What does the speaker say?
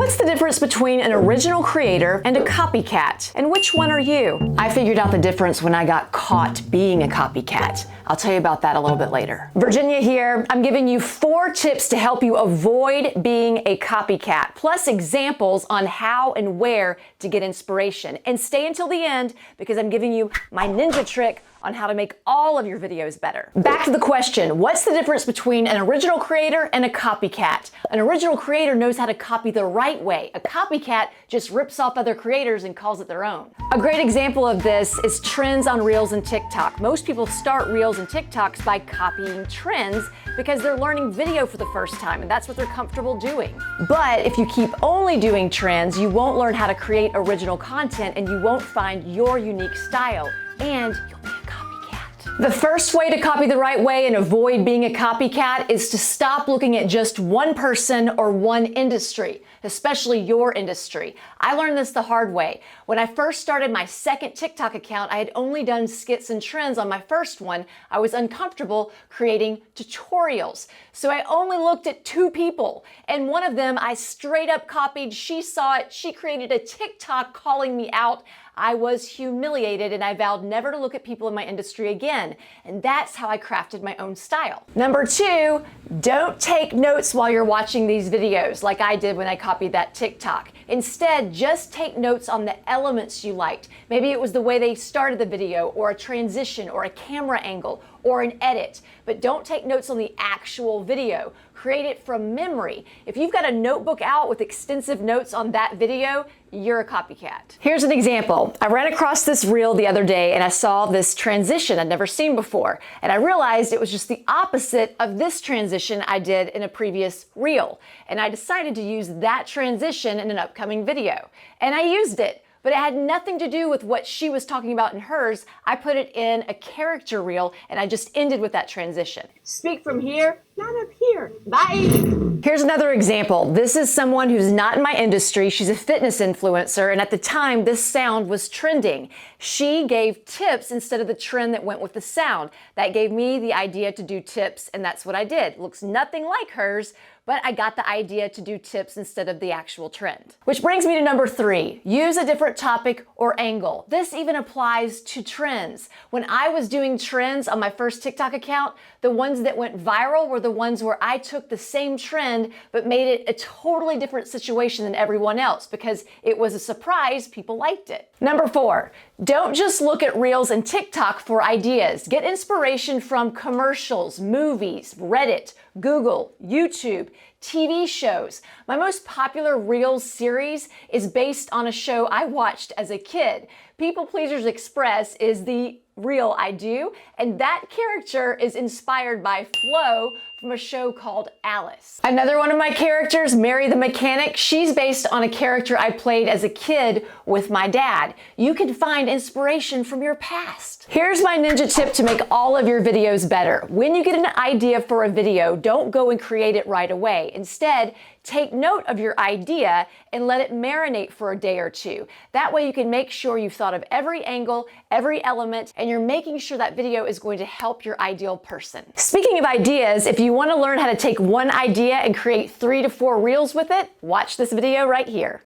What's the difference between an original creator and a copycat? And which one are you? I figured out the difference when I got caught being a copycat. I'll tell you about that a little bit later. Virginia here. I'm giving you 4 tips to help you avoid being a copycat, plus examples on how and where to get inspiration. And stay until the end because I'm giving you my ninja trick on how to make all of your videos better. Back to the question, what's the difference between an original creator and a copycat? An original creator knows how to copy the right way. A copycat just rips off other creators and calls it their own. A great example of this is trends on Reels and TikTok. Most people start Reels and TikToks by copying trends because they're learning video for the first time and that's what they're comfortable doing. But if you keep only doing trends, you won't learn how to create original content and you won't find your unique style, and you'll be a copycat. The first way to copy the right way and avoid being a copycat is to stop looking at just one person or one industry, especially your industry. I learned this the hard way. When I first started my second TikTok account, I had only done skits and trends on my first one. I was uncomfortable creating tutorials. So I only looked at 2 people, and one of them I straight up copied. She saw it, she created a TikTok calling me out. I was humiliated and I vowed never to look at people in my industry again. And that's how I crafted my own style. Number 2, don't take notes while you're watching these videos like I did when I copied that TikTok. Instead, just take notes on the elements you liked. Maybe it was the way they started the video, or a transition, or a camera angle, or an edit. But don't take notes on the actual video. Create it from memory. If you've got a notebook out with extensive notes on that video, you're a copycat. Here's an example. I ran across this reel the other day and I saw this transition I'd never seen before. And I realized it was just the opposite of this transition I did in a previous reel. And I decided to use that transition in an upcoming video. And I used it. But it had nothing to do with what she was talking about in hers. I put it in a character reel and I just ended with that transition. Speak from here, not up here. Bye. Here's another example. This is someone who's not in my industry. She's a fitness influencer, and at the time, this sound was trending. She gave tips instead of the trend that went with the sound. That gave me the idea to do tips, and that's what I did. Looks nothing like hers, but I got the idea to do tips instead of the actual trend. Which brings me to number 3, use a different topic or angle. This even applies to trends. When I was doing trends on my first TikTok account, the ones that went viral were the ones where I took the same trend but made it a totally different situation than everyone else because it was a surprise, people liked it. Number 4, don't just look at Reels and TikTok for ideas. Get inspiration from commercials, movies, Reddit, Google, YouTube, TV shows. My most popular Reels series is based on a show I watched as a kid. People Pleasers Express is the reel I do, and that character is inspired by Flo from a show called Alice. Another one of my characters, Mary the Mechanic, she's based on a character I played as a kid with my dad. You can find inspiration from your past. Here's my ninja tip to make all of your videos better. When you get an idea for a video, don't go and create it right away. Instead, take note of your idea and let it marinate for a day or 2. That way you can make sure you've thought of every angle, every element, and you're making sure that video is going to help your ideal person. Speaking of ideas, if you want to learn how to take one idea and create 3 to 4 reels with it, watch this video right here.